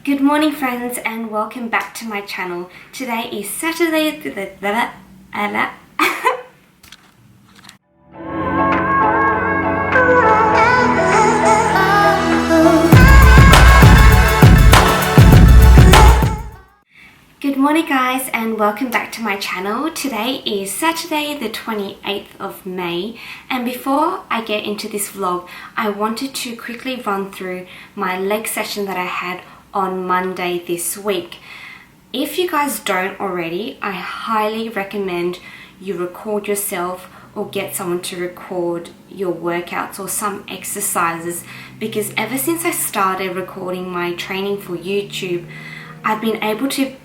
Good morning friends and welcome back to my channel. Today is Saturday Good morning guys and welcome back to my channel. Today is Saturday the 28th of May, and before I get into this vlog I wanted to quickly run through my leg session that I had on Monday this week. If you guys don't already, I highly recommend you record yourself or get someone to record your workouts or some exercises, because ever since I started recording my training for YouTube, I've been able to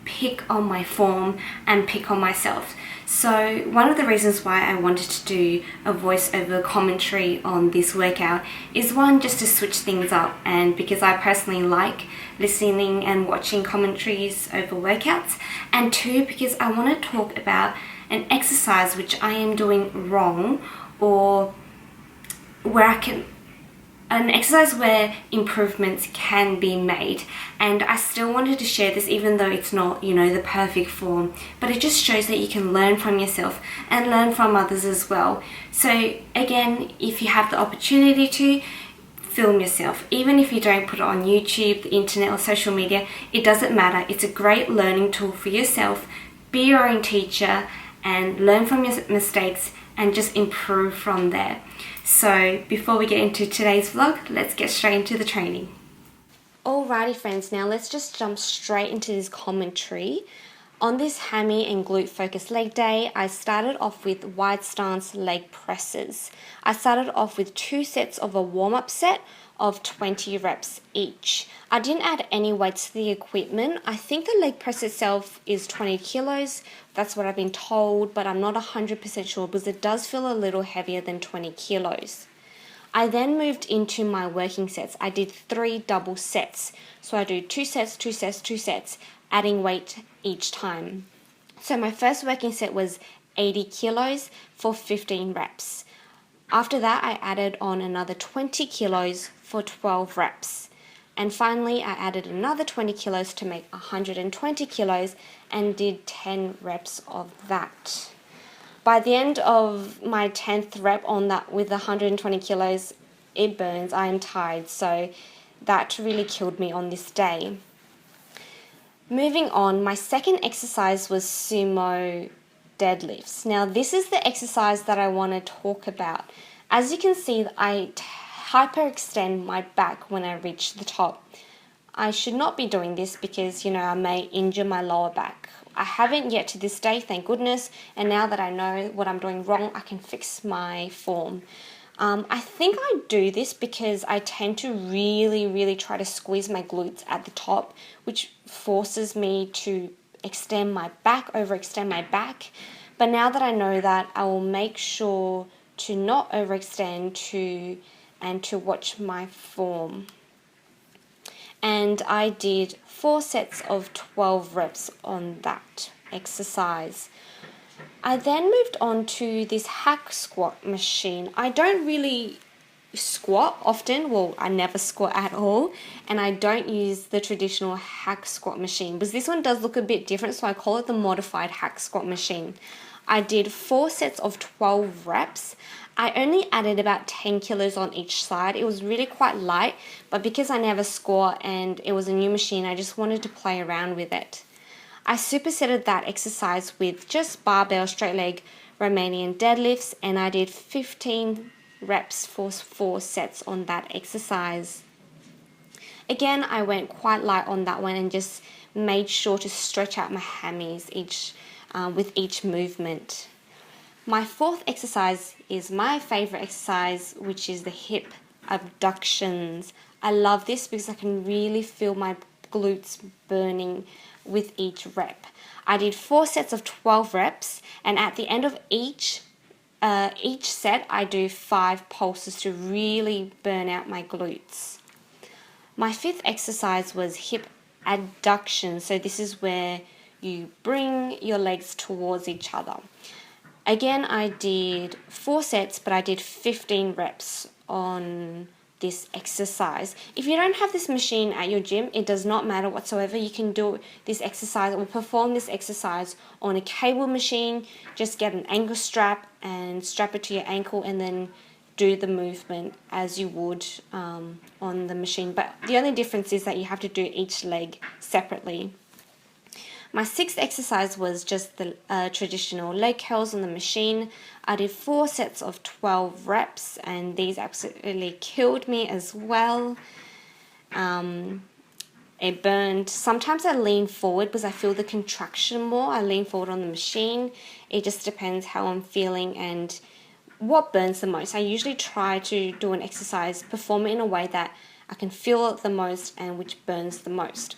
pick on my form and pick on myself. So one of the reasons why I wanted to do a voiceover commentary on this workout is, one, just to switch things up, and because I personally like listening and watching commentaries over workouts, and two, because I want to talk about an exercise which I am doing wrong, or an exercise where improvements can be made. And I still wanted to share this even though it's not, the perfect form, but it just shows that you can learn from yourself and learn from others as well. So again, if you have the opportunity to, film yourself. Even if you don't put it on YouTube, the internet or social media, it doesn't matter. It's a great learning tool for yourself. Be your own teacher and learn from your mistakes and just improve from there. So before we get into today's vlog, let's get straight into the training. Alrighty friends, now let's just jump straight into this commentary. On this hammie and glute focused leg day, I started off with wide stance leg presses. I started off with 2 sets of a warm-up set of 20 reps each. I didn't add any weights to the equipment. I think the leg press itself is 20 kilos. That's what I've been told, but I'm not 100% sure because it does feel a little heavier than 20 kilos. I then moved into my working sets. I did 3 double sets. So I do 2 sets, 2 sets, 2 sets, adding weight each time. So my first working set was 80 kilos for 15 reps. After that, I added on another 20 kilos for 12 reps. And finally, I added another 20 kilos to make 120 kilos and did 10 reps of that. By the end of my 10th rep on that with 120 kilos, it burns. I am tired, so that really killed me on this day. Moving on, my second exercise was sumo deadlifts. Now this is the exercise that I want to talk about. As you can see, I hyperextend my back when I reach the top. I should not be doing this because, I may injure my lower back. I haven't yet to this day, thank goodness, and now that I know what I'm doing wrong, I can fix my form. I think I do this because I tend to really try to squeeze my glutes at the top, which forces me to extend my back, overextend my back. But now that I know that, I will make sure to not overextend and to watch my form. And I did 4 sets of 12 reps on that exercise. I then moved on to this hack squat machine. I don't really squat often. Well, I never squat at all. And I don't use the traditional hack squat machine because this one does look a bit different, so I call it the modified hack squat machine. I did 4 sets of 12 reps. I only added about 10 kilos on each side. It was really quite light, but because I never squat and it was a new machine, I just wanted to play around with it. I supersetted that exercise with just barbell straight leg Romanian deadlifts, and I did 15 reps for 4 sets on that exercise. Again, I went quite light on that one and just made sure to stretch out my hammies with each movement. My 4th exercise is my favorite exercise, which is the hip abductions. I love this because I can really feel my glutes burning with each rep. I did 4 sets of 12 reps, and at the end of each set I do 5 pulses to really burn out my glutes. My 5th exercise was hip adduction. So this is where you bring your legs towards each other. Again, I did 4 sets, but I did 15 reps on this exercise. If you don't have this machine at your gym, it does not matter whatsoever. You can do this exercise or perform this exercise on a cable machine. Just get an ankle strap and strap it to your ankle, and then do the movement as you would on the machine. But the only difference is that you have to do each leg separately. My sixth exercise was just the traditional leg curls on the machine. I did 4 sets of 12 reps, and these absolutely killed me as well. It burned. Sometimes I lean forward because I feel the contraction more. I lean forward on the machine. It just depends how I'm feeling and what burns the most. I usually try to do an exercise, perform it in a way that I can feel it the most and which burns the most.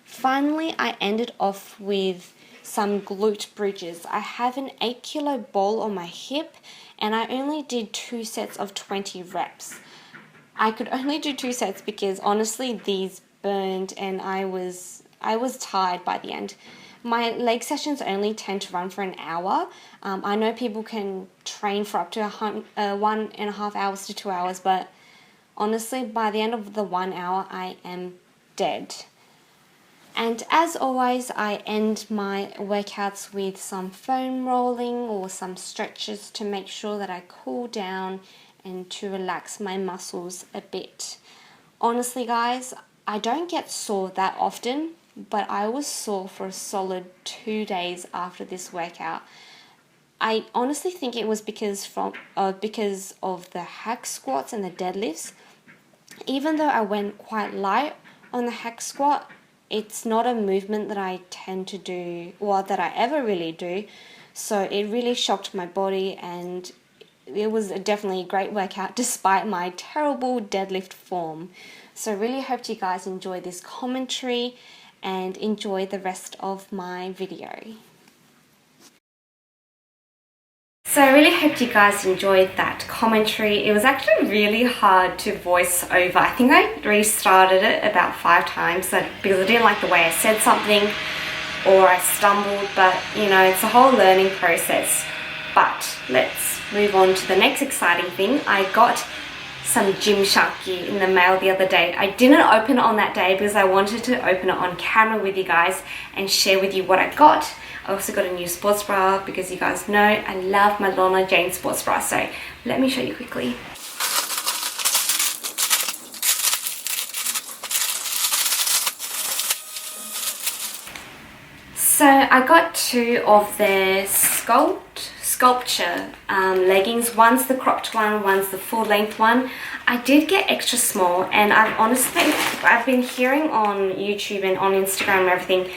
Finally, I ended off with some glute bridges. I have an 8-kilo ball on my hip, and I only did 2 sets of 20 reps. I could only do 2 sets because honestly these burned, and I was tired by the end. My leg sessions only tend to run for an hour. I know people can train for up to 1.5 hours to 2 hours, but honestly by the end of the 1 hour I am dead. And as always, I end my workouts with some foam rolling or some stretches to make sure that I cool down and to relax my muscles a bit. Honestly guys, I don't get sore that often, but I was sore for a solid 2 days after this workout. I honestly think it was because of the hack squats and the deadlifts. Even though I went quite light on the hack squat, it's not a movement that I tend to do, or that I ever really do. So it really shocked my body, and it was definitely a great workout despite my terrible deadlift form. So really hope you guys enjoy this commentary and enjoy the rest of my video. So I really hope you guys enjoyed that commentary. It was actually really hard to voice over. I think I restarted it about 5 times because I didn't like the way I said something or I stumbled, but you know, it's a whole learning process. But let's move on to the next exciting thing. I got some Gymshark gear in the mail the other day. I didn't open it on that day because I wanted to open it on camera with you guys and share with you what I got. I also got a new sports bra because you guys know I love my Lorna Jane sports bra. So let me show you quickly. So I got 2 of their sculpture leggings. One's the cropped one, one's the full length one. I did get extra small, and I've been hearing on YouTube and on Instagram and everything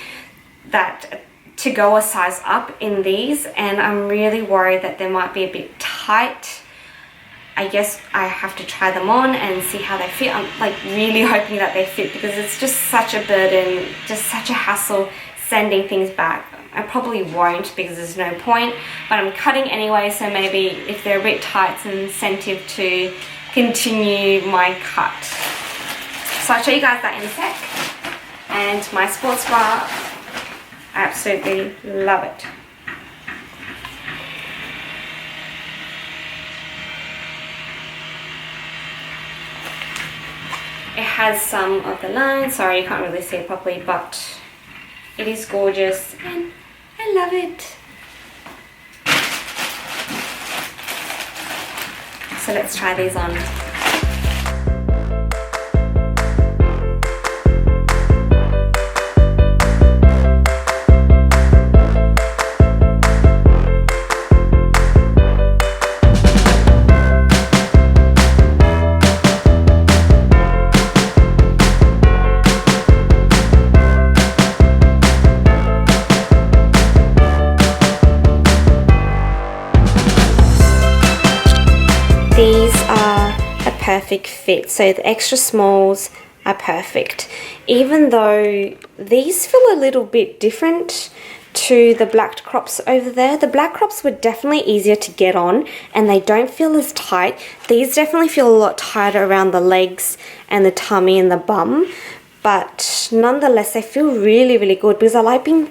that to go a size up in these, and I'm really worried that they might be a bit tight. I guess I have to try them on and see how they fit. I'm like really hoping that they fit because it's just such a burden, just such a hassle sending things back. I probably won't because there's no point, but I'm cutting anyway, so maybe if they're a bit tight, it's an incentive to continue my cut. So I'll show you guys that in a sec. And my sports bra, I absolutely love it. It has some of the lines, sorry you can't really see it properly, but it is gorgeous and I love it. So let's try these on. These are a perfect fit, so the extra smalls are perfect. Even though these feel a little bit different to the black crops over there. The black crops were definitely easier to get on and they don't feel as tight. These definitely feel a lot tighter around the legs and the tummy and the bum, but nonetheless they feel really, really good because I like being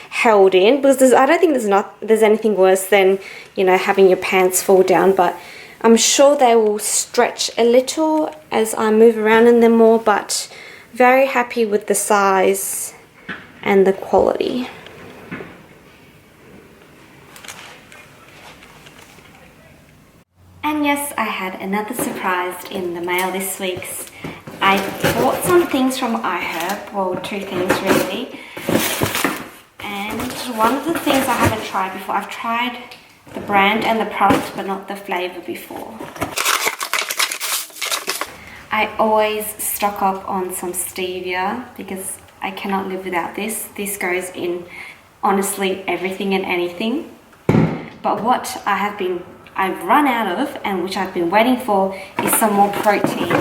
held in, because I don't think there's anything worse than, you know, having your pants fall down, but I'm sure they will stretch a little as I move around in them more, but very happy with the size and the quality. And yes, I had another surprise in the mail this week. I bought some things from iHerb, well, 2 things really. And one of the things I haven't tried before, I've tried the brand and the product but not the flavour before. I always stock up on some stevia because I cannot live without this. This goes in honestly everything and anything. But what I've run out of, and which I've been waiting for, is some more protein.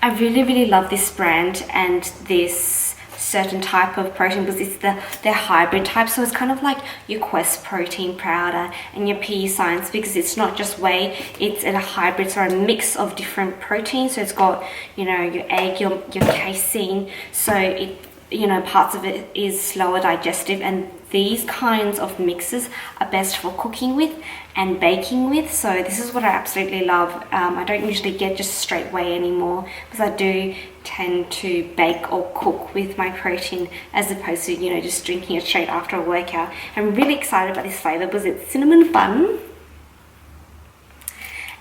I really love this brand and this certain type of protein because it's their hybrid type, so it's kind of like your Quest protein powder and your PE Science, because it's not just whey, it's a hybrid, so a mix of different proteins. So it's got, you know, your egg, your casein, so it, you know, parts of it is slower digestive, and these kinds of mixes are best for cooking with and baking with. So this is what I absolutely love. I don't usually get just straight whey anymore because I do tend to bake or cook with my protein as opposed to, you know, just drinking it straight after a workout. I'm really excited about this flavour because it's cinnamon bun.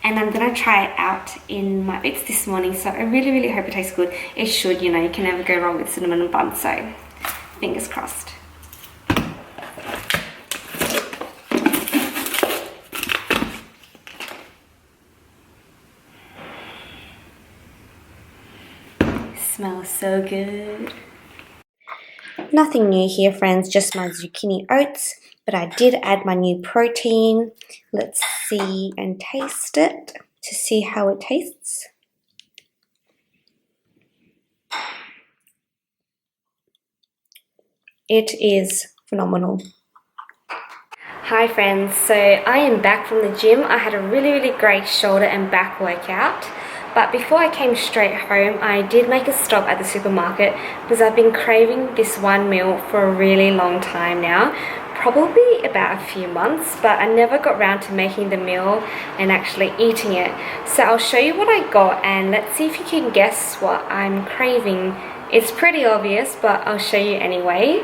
And I'm gonna try it out in my bits this morning, so I really hope it tastes good. It should, you know, you can never go wrong with cinnamon and bun, so fingers crossed. Smells so good. Nothing new here, friends, just my zucchini oats, but I did add my new protein. Let's see and taste it to see how it tastes. It is phenomenal. Hi friends, so I am back from the gym. I had a really great shoulder and back workout. But before I came straight home, I did make a stop at the supermarket because I've been craving this one meal for a really long time now. Probably about a few months, but I never got around to making the meal and actually eating it. So I'll show you what I got and let's see if you can guess what I'm craving. It's pretty obvious, but I'll show you anyway.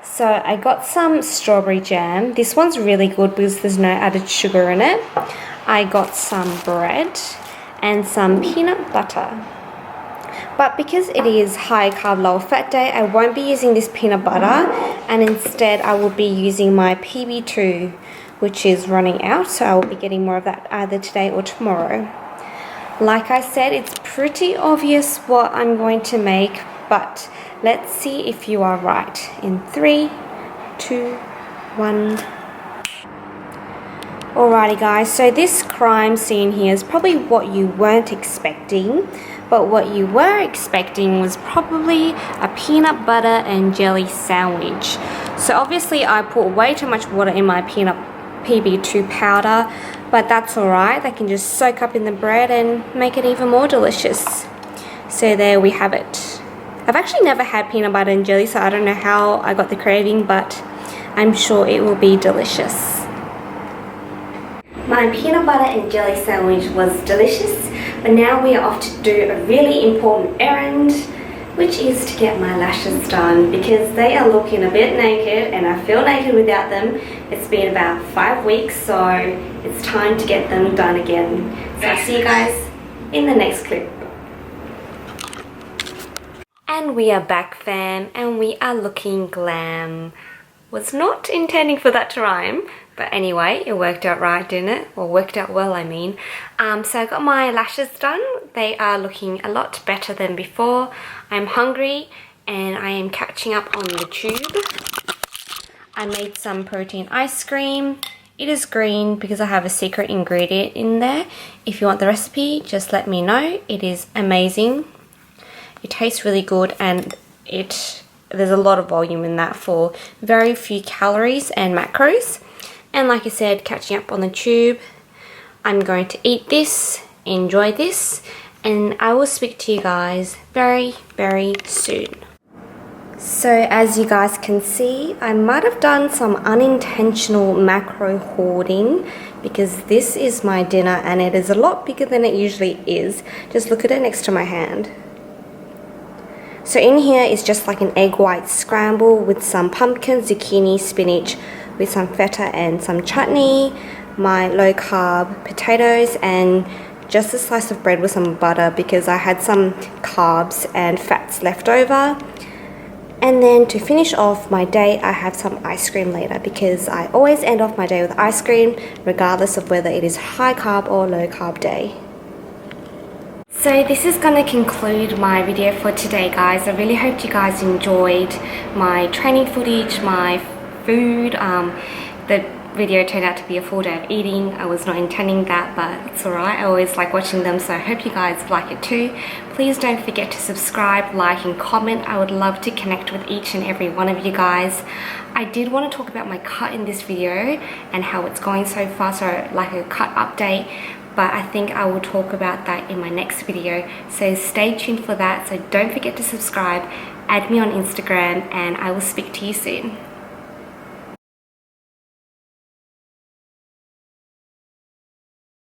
So I got some strawberry jam. This one's really good because there's no added sugar in it. I got some bread and some peanut butter. But because it is high carb, low fat day, I won't be using this peanut butter, and instead I will be using my PB2, which is running out, so I will be getting more of that either today or tomorrow. Like I said, it's pretty obvious what I'm going to make, but let's see if you are right. In 3, 2, 1... Alrighty guys, so this crime scene here is probably what you weren't expecting, but what you were expecting was probably a peanut butter and jelly sandwich. So obviously I put way too much water in my peanut PB2 powder, but that's alright, I can just soak up in the bread and make it even more delicious. So there we have it. I've actually never had peanut butter and jelly, so I don't know how I got the craving, but I'm sure it will be delicious. My peanut butter and jelly sandwich was delicious, but now we are off to do a really important errand, which is to get my lashes done because they are looking a bit naked and I feel naked without them. It's been about 5 weeks, so it's time to get them done again. So I'll see you guys in the next clip. And we are back, fam, and we are looking glam. Was not intending for that to rhyme, but anyway, it worked out right, didn't it? Well, worked out well, I mean. So I got my lashes done. They are looking a lot better than before. I'm hungry and I am catching up on the tube. I made some protein ice cream. It is green because I have a secret ingredient in there. If you want the recipe, just let me know. It is amazing. It tastes really good and there's a lot of volume in that for very few calories and macros. And like I said, catching up on the tube, I'm going to eat this, enjoy this, and I will speak to you guys very soon. So as you guys can see, I might have done some unintentional macro hoarding because this is my dinner and it is a lot bigger than it usually is. Just look at it next to my hand. So in here is just like an egg white scramble with some pumpkin, zucchini, spinach, with some feta and some chutney, my low carb potatoes, and just a slice of bread with some butter because I had some carbs and fats left over. And then to finish off my day, I have some ice cream later because I always end off my day with ice cream regardless of whether it is high carb or low carb day. So this is going to conclude my video for today, guys. I really hope you guys enjoyed my training footage, my food. The video turned out to be a full day of eating. I was not intending that, but it's alright. I always like watching them, so I hope you guys like it too. Please don't forget to subscribe, like and comment. I would love to connect with each and every one of you guys. I did want to talk about my cut in this video and how it's going so far, so like a cut update, but I think I will talk about that in my next video. So stay tuned for that. So don't forget to subscribe, add me on Instagram, and I will speak to you soon.